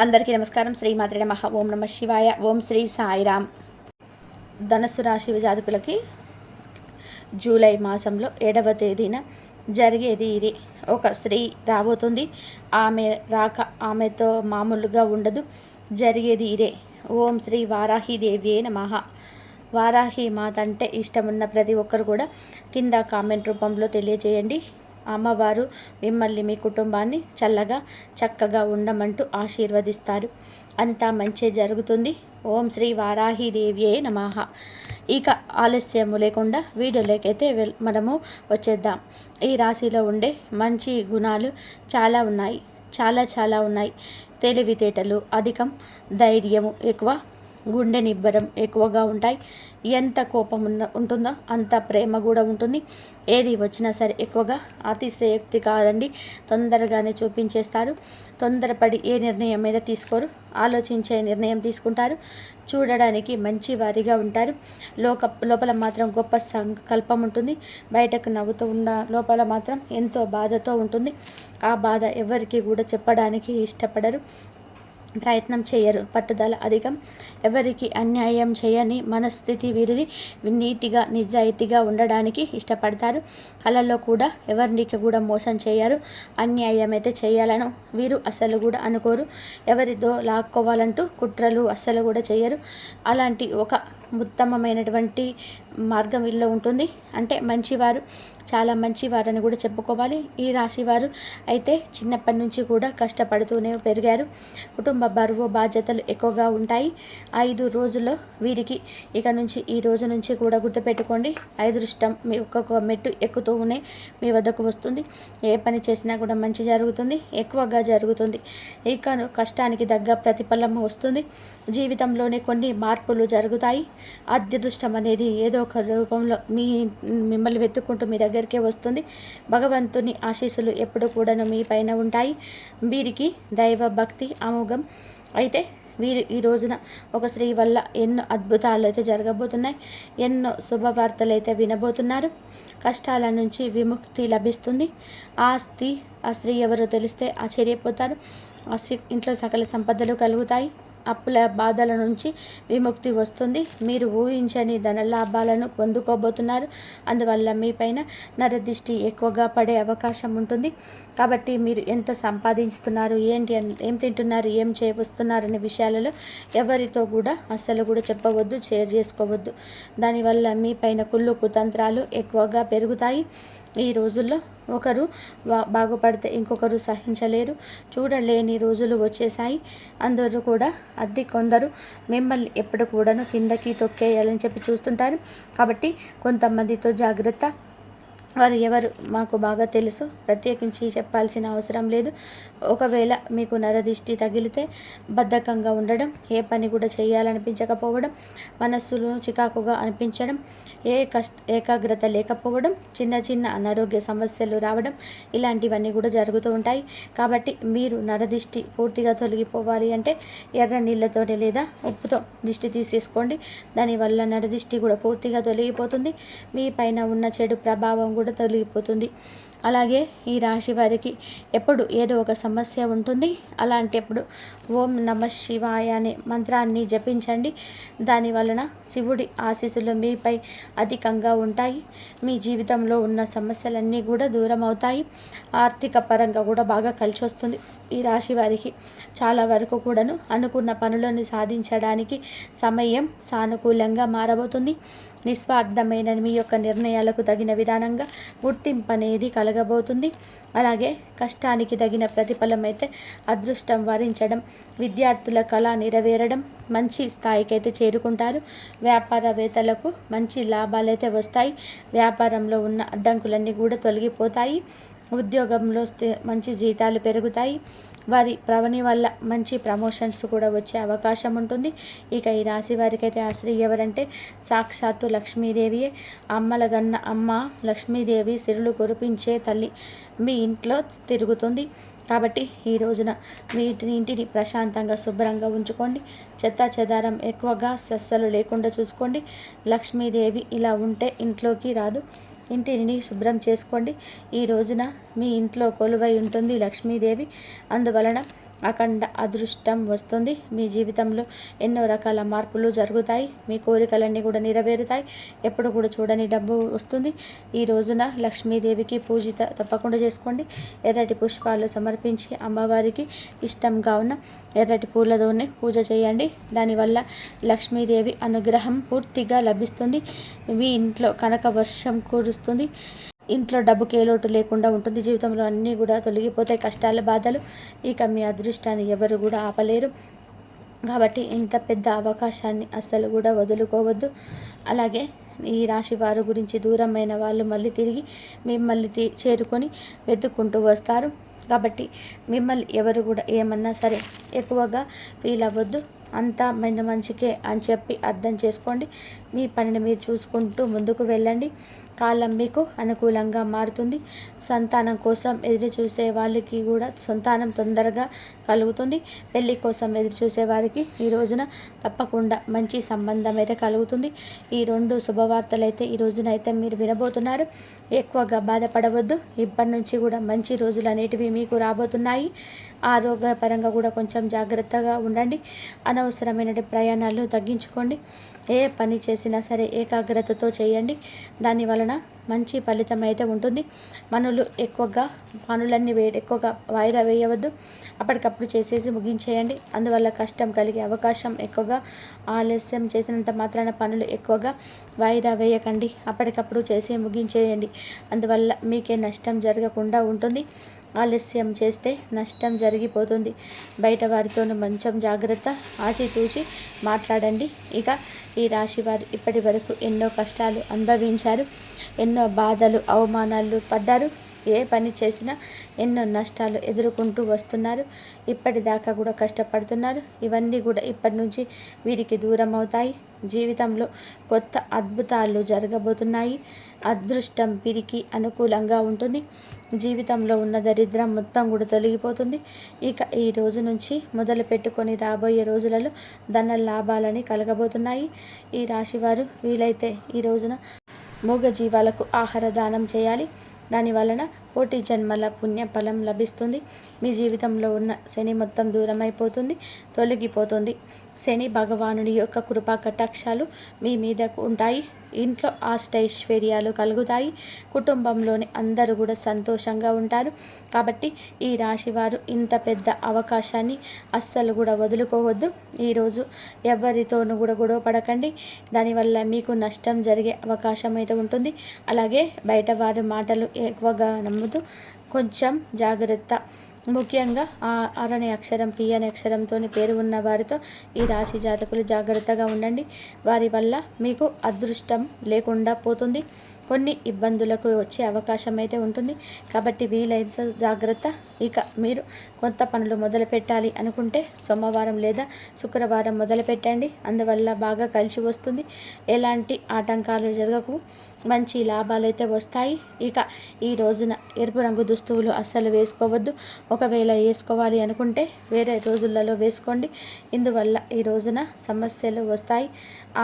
అందరికీ నమస్కారం. శ్రీమాత్రే నమః. ఓం నమ శివాయ. ఓం శ్రీ సాయిరామ్. ధనుసు రాశి జాతకులకి జూలై మాసంలో 7వ తేదీన జరిగేది ఇది. ఒక స్త్రీ రాబోతుంది. ఆమె రాక ఆమెతో మామూలుగా ఉండదు. జరిగేది ఇదే. ఓం శ్రీ వారాహిదేవ్యే నమః. వారాహి మాత అంటే ఇష్టమున్న ప్రతి ఒక్కరు కూడా కింద కామెంట్ రూపంలో తెలియజేయండి. అమ్మవారు మిమ్మల్ని మీ కుటుంబాన్ని చక్కగా ఉండమంటూ ఆశీర్వదిస్తారు. అంతా మంచి జరుగుతుంది. ఓం శ్రీ వారాహిదేవ్యే నమః. ఇక ఆలస్యము లేకుండా వీడియోలోకైతే మనము వచ్చేద్దాం. ఈ రాశిలో ఉండే మంచి గుణాలు చాలా ఉన్నాయి. చాలా ఉన్నాయి. తెలివితేటలు అధికం, ధైర్యము ఎక్కువ, గుండె నిబ్బరం ఎక్కువగా ఉంటాయి. ఎంత కోపం ఉంటుందో అంత ప్రేమ కూడా ఉంటుంది. ఏది వచ్చినా సరే ఎక్కువగా అతిశయోక్తి కాదండి, తొందరగానే చూపించేస్తారు. తొందరపడి ఏ నిర్ణయం మీద తీసుకోరు, ఆలోచించే నిర్ణయం తీసుకుంటారు. చూడడానికి మంచి వారిగా ఉంటారు. లోపల మాత్రం గొప్ప సంకల్పం ఉంటుంది. బయటకు నవ్వుతూ ఉన్న లోపల మాత్రం ఎంతో బాధతో ఉంటుంది. ఆ బాధ ఎవరికి కూడా చెప్పడానికి ఇష్టపడరు, ప్రయత్నం చేయరు. పట్టుదల అధికం. ఎవరికి అన్యాయం చేయని మనస్థితి వీరిది. నీతిగా నిజాయితీగా ఉండడానికి ఇష్టపడతారు. కళల్లో కూడా ఎవరికి కూడా మోసం చేయరు. అన్యాయం అయితే చేయాలను వీరు అస్సలు కూడా అనుకోరు. ఎవరితో లాక్కోవాలంటూ కుట్రలు అస్సలు కూడా చేయరు. అలాంటి ఒక ఉత్తమమైనటువంటి మార్గం వీళ్ళలో ఉంటుంది. అంటే మంచివారు, చాలా మంచివారని కూడా చెప్పుకోవాలి. ఈ రాశివారు అయితే చిన్నప్పటి నుంచి కూడా కష్టపడుతూనే పెరిగారు. కుటుంబ బరువు బాధ్యతలు ఎక్కువగా ఉంటాయి. 5 రోజుల్లో వీరికి ఇక నుంచి ఈ రోజు నుంచి కూడా గుర్తుపెట్టుకోండి, అదృష్టం మీ ఒక్కొక్క మెట్టు ఎక్కుతూనే మీ వద్దకు వస్తుంది. ఏ పని చేసినా కూడా మంచి జరుగుతుంది, ఎక్కువగా జరుగుతుంది. ఇక కష్టానికి తగ్గ ప్రతిఫలం వస్తుంది. జీవితంలోనే కొన్ని మార్పులు జరుగుతాయి. అదృష్టం అనేది ఏదో ఒక రూపంలో మిమ్మల్ని వెతుక్కుంటూ మీ దగ్గరికే వస్తుంది. భగవంతుని ఆశీస్సులు ఎప్పుడు కూడాను మీ పైన ఉంటాయి. వీరికి దైవ భక్తి అమోఘం. అయితే వీరు ఈ రోజున ఒక స్త్రీ వల్ల ఎన్నో అద్భుతాలు అయితే జరగబోతున్నాయి. ఎన్నో శుభవార్తలు అయితే వినబోతున్నారు. కష్టాల నుంచి విముక్తి లభిస్తుంది. ఆ స్త్రీ ఎవరో తెలిస్తే ఆశ్చర్యపోతారు. ఇంట్లో సకల సంపదలు కలుగుతాయి. అప్పుల బాధల నుంచి విముక్తి వస్తుంది. మీరు ఊహించని ధన లాభాలను పొందుకోబోతున్నారు. అందువల్ల మీపైన నరదిష్టి ఎక్కువగా పడే అవకాశం ఉంటుంది. కాబట్టి మీరు ఎంత సంపాదిస్తున్నారు, ఏం తింటున్నారు, ఏం చేయవస్తున్నారు అనే విషయాలలో ఎవరితో కూడా అస్సలు కూడా చెప్పవద్దు, షేర్ చేసుకోవద్దు. దానివల్ల మీపైన కుళ్ళు కుతంత్రాలు ఎక్కువగా పెరుగుతాయి. ఈ రోజుల్లో ఒకరు బాగుపడితే ఇంకొకరు సహించలేరు. చూడలేని రోజులు వచ్చేసాయి. అందరూ కూడా కొందరు మిమ్మల్ని ఎప్పుడు కూడాను కిందకి తొక్కేయాలని చెప్పి చూస్తుంటారు. కాబట్టి కొంతమందితో జాగ్రత్త. వారు ఎవరు మాకు బాగా తెలుసు, ప్రత్యేకించి చెప్పాల్సిన అవసరం లేదు. ఒకవేళ మీకు నరదిష్టి తగిలితే బద్ధకంగా ఉండడం, ఏ పని కూడా చేయాలనిపించకపోవడం, మనస్సులో చికాకుగా అనిపించడం, ఏకాగ్రత లేకపోవడం, చిన్న అనారోగ్య సమస్యలు రావడం, ఇలాంటివన్నీ కూడా జరుగుతూ ఉంటాయి. కాబట్టి మీరు నరదిష్టి పూర్తిగా తొలగిపోవాలి అంటే ఎర్ర నీళ్ళతోనే లేదా ఉప్పుతో దిష్టి తీసేసుకోండి. దానివల్ల నరదిష్టి కూడా పూర్తిగా తొలగిపోతుంది. మీ పైన ఉన్న చెడు ప్రభావం కూడా తొలగిపోతుంది. అలాగే ఈ రాశి వారికి ఎప్పుడు ఏదో ఒక సమస్య ఉంటుంది. అలాంటప్పుడు ఓం నమ శివాయ అనే మంత్రాన్ని జపించండి. దాని వలన శివుడి ఆశీస్సులు మీపై అధికంగా ఉంటాయి. మీ జీవితంలో ఉన్న సమస్యలన్నీ కూడా దూరం అవుతాయి. ఆర్థిక పరంగా కూడా బాగా కలిసి వస్తుంది. ఈ రాశి వారికి చాలా వరకు కూడాను అనుకున్న పనులను సాధించడానికి సమయం సానుకూలంగా మారబోతుంది. నిస్వార్థమైన మీ యొక్క నిర్ణయాలకు తగిన విధానంగా గుర్తింపు అనేది కలగబోతుంది. అలాగే కష్టానికి తగిన ప్రతిఫలం అయితే అదృష్టం వరించడం, విద్యార్థుల కళ నెరవేరడం, మంచి స్థాయికి అయితే చేరుకుంటారు. వ్యాపారవేత్తలకు మంచి లాభాలైతే వస్తాయి. వ్యాపారంలో ఉన్న అడ్డంకులన్నీ కూడా తొలగిపోతాయి. ఉద్యోగంలో మంచి జీతాలు పెరుగుతాయి. వారి ప్రవణి వల్ల మంచి ప్రమోషన్స్ కూడా వచ్చే అవకాశం ఉంటుంది. ఇక ఈ రాశి వారికి అయితే ఆ స్త్రీ ఎవరంటే సాక్షాత్తు లక్ష్మీదేవియే. అమ్మలగన్న అమ్మ లక్ష్మీదేవి సిరులు కురిపించే తల్లి మీ ఇంట్లో తిరుగుతుంది. కాబట్టి ఈ రోజున మీ ఇంటిని ప్రశాంతంగా శుభ్రంగా ఉంచుకోండి. చెత్త చెదారం ఎక్కువగా సస్సలు లేకుండా చూసుకోండి. లక్ష్మీదేవి ఇలా ఉంటే ఇంట్లోకి రాదు. ఇంటిని శుభ్రం చేసుకోండి. ఈ రోజున మీ ఇంట్లో కొలువై ఉంటుంది లక్ష్మీదేవి. అందువలన అఖండ అదృష్టం వస్తుంది. మీ జీవితంలో ఎన్నో రకాల మార్పులు జరుగుతాయి. మీ కోరికలన్నీ కూడా నెరవేరుతాయి. ఎప్పుడు కూడా చూడని డబ్బు వస్తుంది. ఈ రోజున లక్ష్మీదేవికి పూజ తప్పకుండా చేసుకోండి. ఎర్రటి పుష్పాలు సమర్పించి అమ్మవారికి ఇష్టంగా ఉన్న ఎర్రటి పూలతోనే పూజ చేయండి. దానివల్ల లక్ష్మీదేవి అనుగ్రహం పూర్తిగా లభిస్తుంది. మీ ఇంట్లో కనక వర్షం కురుస్తుంది. ఇంట్లో డబ్బుకి ఏ లోటు లేకుండా ఉంటుంది. జీవితంలో అన్నీ కూడా తొలగిపోతాయి, కష్టాలు బాధలు. ఇక మీ అదృష్టాన్ని ఎవరు కూడా ఆపలేరు. కాబట్టి ఇంత పెద్ద అవకాశాన్ని అస్సలు కూడా వదులుకోవద్దు. అలాగే ఈ రాశి వారి గురించి దూరమైన వాళ్ళు మళ్ళీ తిరిగి మిమ్మల్ని చేరుకొని వెతుక్కుంటూ వస్తారు. కాబట్టి మిమ్మల్ని ఎవరు కూడా ఏమన్నా సరే ఎక్కువగా ఫీల్ అవ్వద్దు. అంతా మన మంచికే అని చెప్పి అర్థం చేసుకోండి. మీ పనిని మీరు చూసుకుంటూ ముందుకు వెళ్ళండి. కాలం మీకు అనుకూలంగా మారుతుంది. సంతానం కోసం ఎదురు చూసే వాళ్ళకి కూడా సంతానం తొందరగా కలుగుతుంది. పెళ్లి కోసం ఎదురు చూసే వారికి ఈ రోజున తప్పకుండా మంచి సంబంధం అయితే కలుగుతుంది. ఈ 2 శుభవార్తలు అయితే ఈ రోజున అయితే మీరు వినబోతున్నారు. ఎక్కువగా బాధపడవద్దు. ఇప్పటి నుంచి కూడా మంచి రోజులు అనేటివి మీకు రాబోతున్నాయి. ఆరోగ్యపరంగా కూడా కొంచెం జాగ్రత్తగా ఉండండి. అనవసరమైన ప్రయాణాలు తగ్గించుకోండి. ఏ పని చేసినా సరే ఏకాగ్రతతో చేయండి. దాని వలన మంచి ఫలితం అయితే ఉంటుంది. పనులన్నీ ఎక్కువగా వాయిదా వేయవద్దు. అప్పటికప్పుడు చేసేసి ముగించేయండి. అందువల్ల కష్టం కలిగే అవకాశం ఎక్కువగా. ఆలస్యం చేసినంత మాత్రాన పనులు ఎక్కువగా వాయిదా వేయకండి. అప్పటికప్పుడు చేసి ముగించేయండి. అందువల్ల మీకే నష్టం జరగకుండా ఉంటుంది. ఆలస్యం చేస్తే నష్టం జరిగిపోతుంది. బయట వారితోనూ కొంచెం జాగ్రత్త, ఆచితూచి మాట్లాడండి. ఇక ఈ రాశి వారు ఇప్పటి వరకు ఎన్నో కష్టాలు అనుభవించారు. ఎన్నో బాధలు, అవమానాలు పడ్డారు. ఏ పని చేసినా ఎన్నో నష్టాలు ఎదుర్కొంటూ వస్తున్నారు. ఇప్పటిదాకా కూడా కష్టపడుతున్నారు. ఇవన్నీ కూడా ఇప్పటి నుంచి వీరికి దూరం అవుతాయి. జీవితంలో కొత్త అద్భుతాలు జరగబోతున్నాయి. అదృష్టం వీరికి అనుకూలంగా ఉంటుంది. జీవితంలో ఉన్న దరిద్రం మొత్తం కూడా తొలగిపోతుంది. ఇక ఈ రోజు నుంచి మొదలు పెట్టుకొని రాబోయే రోజులలో ధన లాభాలని కలగబోతున్నాయి. ఈ రాశివారు వీలైతే ఈ రోజున మూగ జీవాలకు ఆహార దానం చేయాలి. దాని వలన కోటి జన్మల పుణ్యఫలం లభిస్తుంది. మీ జీవితంలో ఉన్న శని మొత్తం దూరమైపోతుంది, తొలగిపోతుంది. శని భగవానుడి యొక్క కృపా కటాక్షాలు మీ మీదకు ఉంటాయి. ఇంట్లో అష్టైశ్వర్యాలు కలుగుతాయి. కుటుంబంలోని అందరూ కూడా సంతోషంగా ఉంటారు. కాబట్టి ఈ రాశివారు ఇంత పెద్ద అవకాశాన్ని అస్సలు కూడా వదులుకోవద్దు. ఈరోజు ఎవరితోనూ కూడా గొడవ పడకండి. దానివల్ల మీకు నష్టం జరిగే అవకాశం అయితే ఉంటుంది. అలాగే బయట వారి మాటలు ఎక్కువగా నమ్ముతూ కొంచెం జాగ్రత్త. ముఖ్యంగా ఆర్ అనే అక్షరం, పి అనే అక్షరంతో పేరు ఉన్న వారితో ఈ రాశి జాతకులు జాగ్రత్తగా ఉండండి. వారి వల్ల మీకు అదృష్టం లేకుండా పోతుంది. కొన్ని ఇబ్బందులకు వచ్చే అవకాశం అయితే ఉంటుంది. కాబట్టి వీలైతే జాగ్రత్త. ఇక మీరు కొత్త పనులు మొదలు పెట్టాలి అనుకుంటే సోమవారం లేదా శుక్రవారం మొదలు పెట్టండి. అందువల్ల బాగా కలిసి వస్తుంది. ఎలాంటి ఆటంకాలు జరగకు, మంచి లాభాలు అయితే వస్తాయి. ఇక ఈ రోజున ఎరుపు రంగు దుస్తువులు అస్సలు వేసుకోవద్దు. ఒకవేళ వేసుకోవాలి అనుకుంటే వేరే రోజులలో వేసుకోండి. ఇందువల్ల ఈ రోజున సమస్యలు వస్తాయి.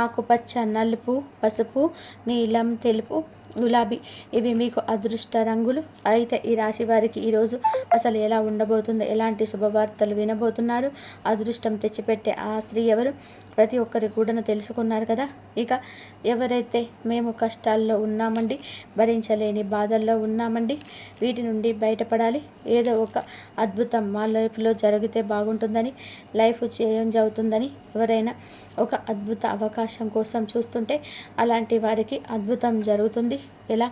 ఆకుపచ్చ, నలుపు, పసుపు, నీలం, తెలుపు, గులాబీ ఇవి మీకు అదృష్ట రంగులు. అయితే ఈ రాశి వారికి ఈరోజు అసలు ఎలా ఉండబోతుందో, ఎలాంటి శుభవార్తలు వినబోతున్నారు, అదృష్టం తెచ్చిపెట్టే ఆ స్త్రీ ఎవరు, ప్రతి ఒక్కరి కూడాను తెలుసుకున్నారు కదా. ఇక ఎవరైతే మేము కష్టాల్లో ఉన్నామండి, భరించలేని బాధల్లో ఉన్నామండి, వీటి నుండి బయటపడాలి, ఏదో ఒక అద్భుతం మా లైఫ్లో జరిగితే బాగుంటుందని, లైఫ్ చేంజ్ అవుతుందని ఎవరైనా ఒక అద్భుత అవకాశం కోసం చూస్తుంటే అలాంటి వారికి అద్భుతం జరుగుతుంది. ఎలా?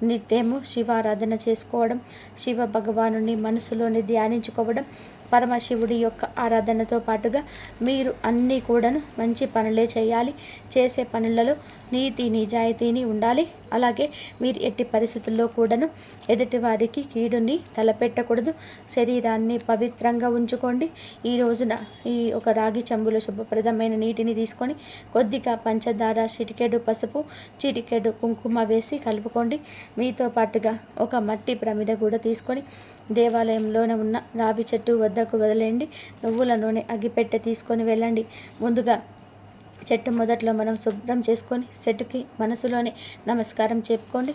నిత్యము శివారాధన చేసుకోవడం, శివ భగవానుని మనసులోని ధ్యానించుకోవడం, పరమశివుడి యొక్క ఆరాధనతో పాటుగా మీరు అన్నీ కూడాను మంచి పనులే చేయాలి. చేసే పనులలో నీతి నిజాయితీని ఉండాలి. అలాగే మీరు ఎట్టి పరిస్థితుల్లో కూడాను ఎదుటి వారికి కీడుని తలపెట్టకూడదు. శరీరాన్ని పవిత్రంగా ఉంచుకోండి. ఈ రోజున ఈ ఒక రాగి చెంబులో శుభప్రదమైన నీటిని తీసుకొని కొద్దిగా పంచదార, చిటికెడు పసుపు, చిటికెడు కుంకుమ వేసి కలుపుకోండి. మీతో పాటుగా ఒక మట్టి ప్రమిద కూడా తీసుకొని దేవాలయంలోనే ఉన్న రావి చెట్టు వద్దకు వదిలేయండి. నువ్వుల నూనె అగ్గిపెట్టె తీసుకొని వెళ్ళండి. ముందుగా చెట్టు మొదట్లో మనం శుభ్రం చేసుకొని చెట్టుకి మనసులోనే నమస్కారం చెప్పుకోండి.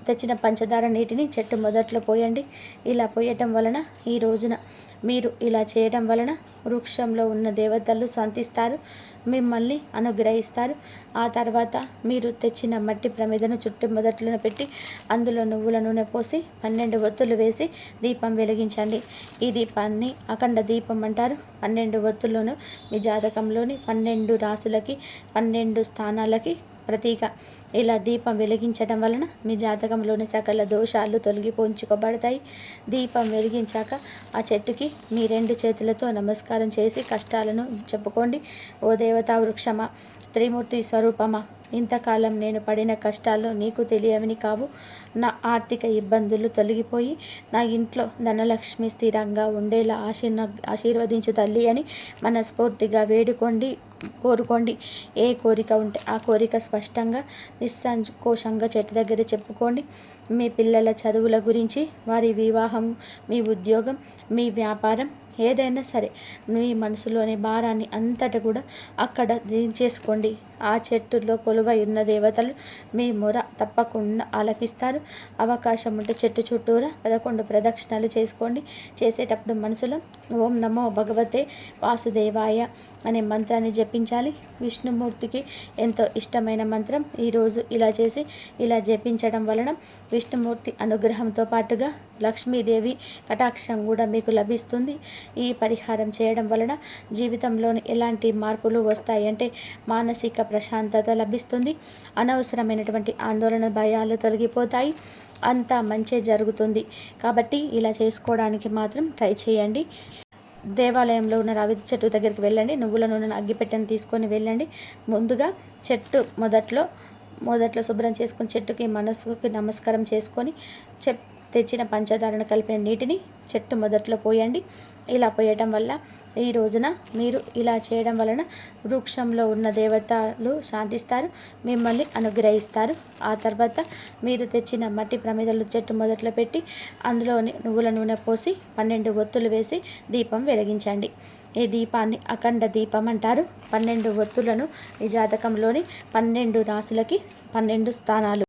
తెచ్చిన పంచదార నీటిని చెట్టు మొదట్లో పోయండి. ఇలా పోయటం వలన ఈ రోజున మీరు ఇలా చేయడం వలన వృక్షంలో ఉన్న దేవతలు శాంతిస్తారు, మిమ్మల్ని అనుగ్రహిస్తారు. ఆ తర్వాత మీరు తెచ్చిన మట్టి ప్రమిదను చుట్టూ మొదట్లోనే పెట్టి అందులో నువ్వుల నూనె పోసి 12 ఒత్తులు వేసి దీపం వెలిగించండి. ఈ దీపాన్ని అఖండ దీపం అంటారు. 12 ఒత్తులను మీ జాతకంలోని 12 రాసులకి 12 స్థానాలకి ప్రతీక. ఇలా దీపం వెలిగించడం వలన మీ జాతకంలోని సకల దోషాలు తొలగిపోంచుకోబడతాయి. దీపం వెలిగించాక ఆ చెట్టుకి మీ 2 చేతులతో నమస్కారం చేసి కష్టాలను చెప్పుకోండి. ఓ దేవతా వృక్షమా, త్రిమూర్తి స్వరూపమా, ఇంతకాలం నేను పడిన కష్టాలు నీకు తెలియవని కావు. నా ఆర్థిక ఇబ్బందులు తొలగిపోయి నా ఇంట్లో ధనలక్ష్మి స్థిరంగా ఉండేలా ఆశీర్వదించు తల్లి అని మనస్ఫూర్తిగా వేడుకోండి, కోరుకోండి. ఏ కోరిక ఉంటే ఆ కోరిక స్పష్టంగా నిస్సంకోచంగా చెట్టు దగ్గర చెప్పుకోండి. మీ పిల్లల చదువుల గురించి, వారి వివాహం, మీ ఉద్యోగం, మీ వ్యాపారం, ఏదైనా సరే మీ మనసులోని భారాన్ని అంతటా కూడా అక్కడ దించేసుకోండి. ఆ చెట్టులో కొలువై ఉన్న దేవతలు మీ మొర తప్పకుండా ఆలకిస్తారు. అవకాశం ఉంటే చెట్టు చుట్టూరా 11 ప్రదక్షిణలు చేసుకోండి. చేసేటప్పుడు మనసులో ఓం నమో భగవతే వాసుదేవాయ అనే మంత్రాన్ని జపించాలి. విష్ణుమూర్తికి ఎంతో ఇష్టమైన మంత్రం. ఈరోజు ఇలా జపించడం వలన విష్ణుమూర్తి అనుగ్రహంతో పాటుగా లక్ష్మీదేవి కటాక్షం కూడా మీకు లభిస్తుంది. ఈ పరిహారం చేయడం వలన జీవితంలోని ఎలాంటి మార్పులు వస్తాయంటే మానసిక ప్రశాంతత లభిస్తుంది. అనవసరమైనటువంటి ఆందోళన, భయాలు తొలగిపోతాయి. అంతా మంచే జరుగుతుంది. కాబట్టి ఇలా చేసుకోవడానికి మాత్రం ట్రై చేయండి. దేవాలయంలో ఉన్న రావి చెట్టు దగ్గరికి వెళ్ళండి. నువ్వుల నూనెను అగ్గిపెట్టెను తీసుకొని వెళ్ళండి. ముందుగా చెట్టు మొదట్లో శుభ్రం చేసుకొని చెట్టుకి మనసుకి నమస్కారం చేసుకొని తెచ్చిన పంచదారను కలిపిన నీటిని చెట్టు మొదట్లో పోయండి. ఇలా పోయటం వల్ల ఈ రోజున మీరు ఇలా చేయడం వలన వృక్షంలో ఉన్న దేవతలు శాంతిస్తారు, మిమ్మల్ని అనుగ్రహిస్తారు. ఆ తర్వాత మీరు తెచ్చిన మట్టి ప్రమిదలు చెట్టు మొదట్లో పెట్టి అందులోని నువ్వుల నూనె పోసి 12 ఒత్తులు వేసి దీపం వెలిగించండి. ఈ దీపాన్ని అఖండ దీపం అంటారు. 12 ఒత్తులను ఈ జాతకంలోని 12 రాసులకి 12 స్థానాలు